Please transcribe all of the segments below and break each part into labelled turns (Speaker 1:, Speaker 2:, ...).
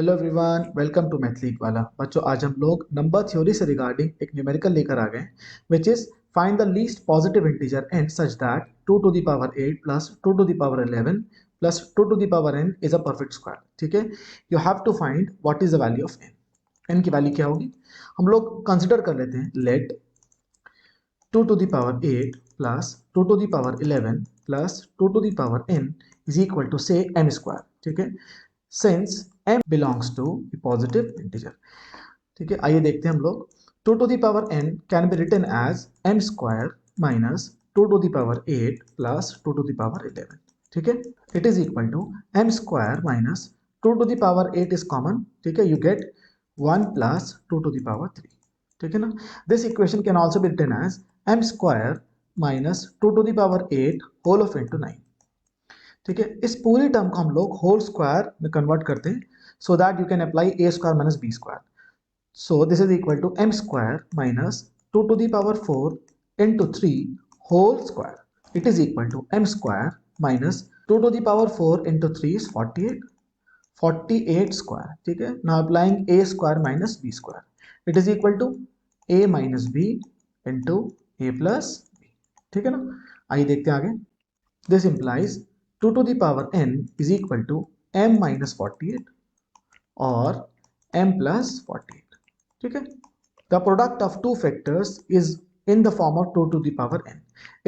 Speaker 1: Hello everyone, welcome to मैथलीक वाला। बच्चों, आज हम लोग नंबर थ्योरी से रिगार्डिंग एक न्यूमेरिकल लेकर आ गए, which is find the least positive integer n such that 2 to the power 8 plus 2 to the power 11 plus 2 to the power n is a perfect square. ठीक है, you have to find what is the value of n। n की वैल्यू क्या होगी, हम लोग consider कर लेते हैं। Let 2 to the power 8 plus 2 to the power 11 plus 2 to the power n is equal to say m square। ठीक है, since m belongs to a positive integer। ठीक है, आइए देखते हैं हम लोग। 2 to the power n can be written as m square minus 2 to the power 8 plus 2 to the power 11। ठीक है, it is equal to m square minus 2 to the power 8 is common। ठीक है, you get 1 plus 2 to the power 3। ठीक है ना, this equation can also be written as m square minus 2 to the power 8 whole of into 9। ठीक है, इस पूरी term को हम लोग होल स्क्वायर में कन्वर्ट करते हैं so that you can apply a square minus b square. So this is equal to m square minus 2 to the power 4 into 3 whole square. It is equal to m square minus 2 to the power 4 into 3 is 48 square. ठीक है, now applying a square minus b square, it is equal to a minus B into A plus B. ठीक है ना, आइए देखते हैं आगे। This implies 2 to the power n is equal to m minus 48 और m प्लस 48। ठीक है, the product of two factors is in the form of 2 to the power n।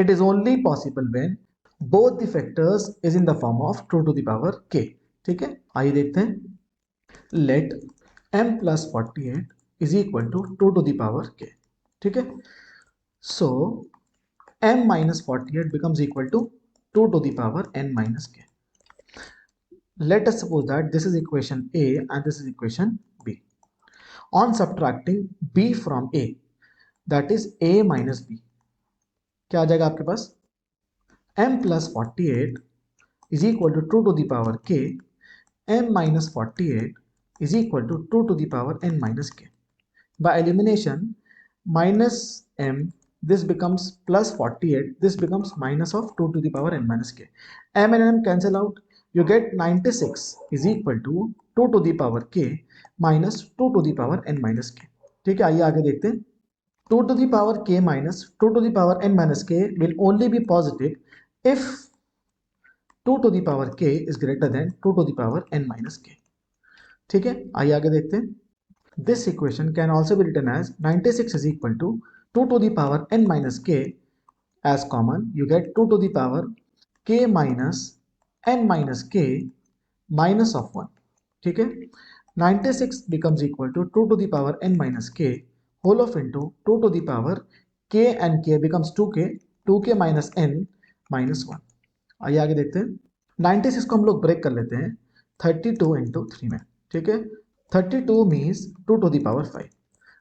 Speaker 1: It is only possible when both the factors is in the form of 2 to the power k। ठीक है, आइए देखते हैं। Let m plus 48 is equal to 2 to the power k। ठीक है, so m minus 48 becomes equal to 2 to the power n minus k। Let us suppose that this is equation a and this is equation b। On subtracting b from a, that is a minus b, क्या आ जाएगा आपके पास? m plus 48 is equal to 2 to the power k। m minus 48 is equal to 2 to the power n minus k। By elimination, minus m, this becomes plus 48, this becomes minus of 2 to the power n minus k। m and m cancel out, you get 96 is equal to 2 to the power k minus 2 to the power n minus k। ठीक है, आइए आगे देखते हैं। 2 to the power k minus 2 to the power n minus k will only be positive if 2 to the power k is greater than 2 to the power n minus k। ठीक है, आइए आगे देखते हैं। This equation can also be written as 96 is equal to 2 to the power n minus k as common, you get 2 to the power k minus n minus k minus of 1। ठीक है, 96 becomes equal to 2 to the power n minus k whole of into 2 to the power k and k becomes 2k, 2k minus n minus 1। आइए आगे देखते हैं। 96 को हम लोग break कर लेते हैं 32 इंटू 3 में। ठीक है, 32 means 2 to the power 5।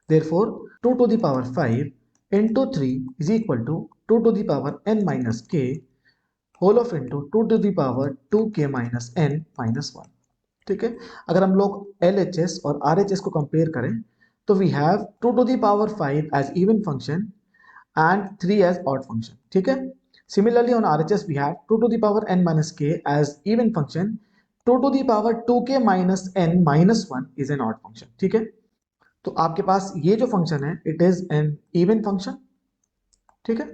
Speaker 1: Therefore 2 to the power 5 into 3 is equal to 2 to the power n minus k whole of into 2 to the power 2k minus n minus 1। ठीक है, अगर हम लोग LHS और RHS को कंपेयर करें तो we have 2 to the power 5 as even function and 3 as odd function। ठीक है, similarly on RHS we have 2 to the power n minus k as even function, 2 to the power 2k minus n minus 1 is an odd function। ठीक है, तो आपके पास ये जो function है it is an even function. ठीक है,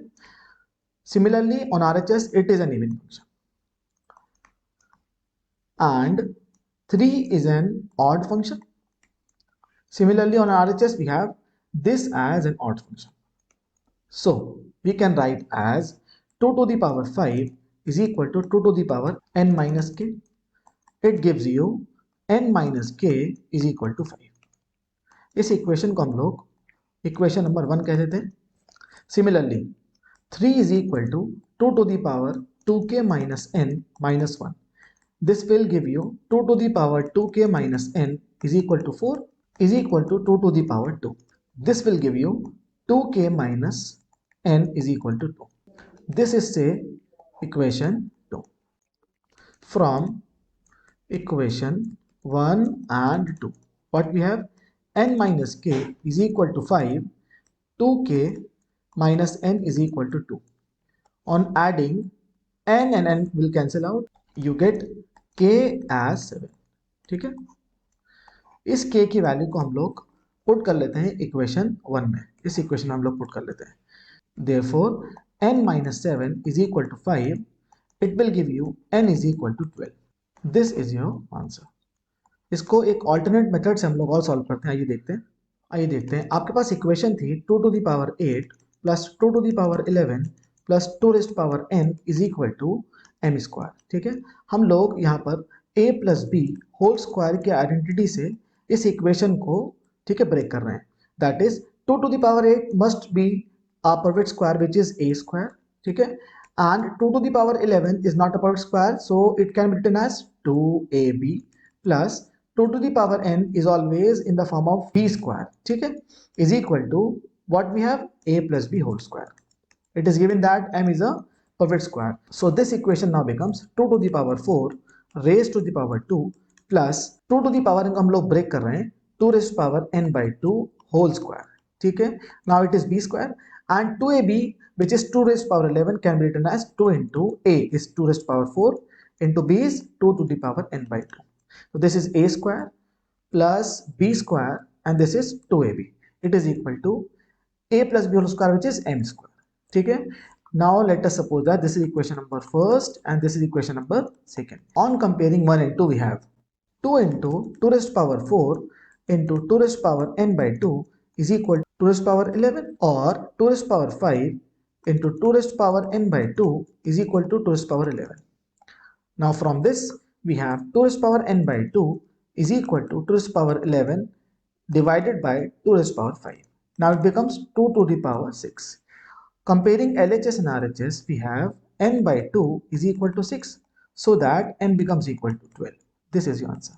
Speaker 1: similarly on RHS it is an even function and 3 is an odd function। Similarly on RHS we have this as an odd function, so we can write as 2 to the power 5 is equal to 2 to the power n minus k। It gives you n minus k is equal to 5। इस equation को हम लोग equation number 1 कह देते हैं। Similarly 3 is equal to 2 to the power 2k minus n minus 1। This will give you 2 to the power 2k minus n is equal to 4 is equal to 2 to the power 2। This will give you 2k minus n is equal to 2। This is say equation 2। From equation 1 and 2, what we have? n minus k is equal to 5, 2k minus n is equal to 2। On adding, n and n will cancel out, you get k as 7। ठीक है, इस k की value को हम लोग put कर लेते हैं इक्वेशन 1 में, इस इक्वेशन में हम लोग पुट कर लेते हैं. Therefore, n minus 7 is equal to 5. It will give you n is equal to 12. This is your answer. इसको एक alternate मेथड से हम लोग और सॉल्व करते हैं. आइए देखते हैं. आपके पास इक्वेशन थी 2 to the power 8 plus 2 to the power 11 plus 2 raised to power n is equal to m square. ठीक है, हम लोग यहाँ पर a plus b whole square की आइडेंटिटी से इस इक्वेशन को, ठीक है, ब्रेक कर रहे हैं. That is 2 to the power 8 must be a perfect square which is a square. ठीक है, and 2 to the power 11 is not a perfect square, so it can be written as 2ab plus 2 to the power n is always in the form of b square. ठीक है, is equal to what we have, a plus b whole square. It is given that m is a perfect square. So this equation now becomes 2 to the power 4 raised to the power 2 plus 2 to the power n को हम लोग break कर रहे हैं 2 raised to power n by 2 whole square. ठीक है, now it is b square and 2ab which is 2 raised to power 11 can be written as 2 into a is 2 raised to power 4 into b is 2 to the power n by 2. So this is a square plus b square and this is 2ab. It is equal to a plus b whole square which is m square. ठीक है, now let us suppose that this is equation number first and this is equation number second. On comparing 1 and 2 we have 2 into 2 raised to power 4 into 2 raised to power n by 2 is equal to 2 raised to power 11 or 2 raised to power 5 into 2 raised to power n by 2 is equal to 2 raised to power 11. Now from this we have 2 raised to power n by 2 is equal to 2 raised to power 11 divided by 2 raised to power 5. Now it becomes 2 to the power 6. Comparing LHS and RHS, we have n by 2 is equal to 6, so that n becomes equal to 12. This is your answer.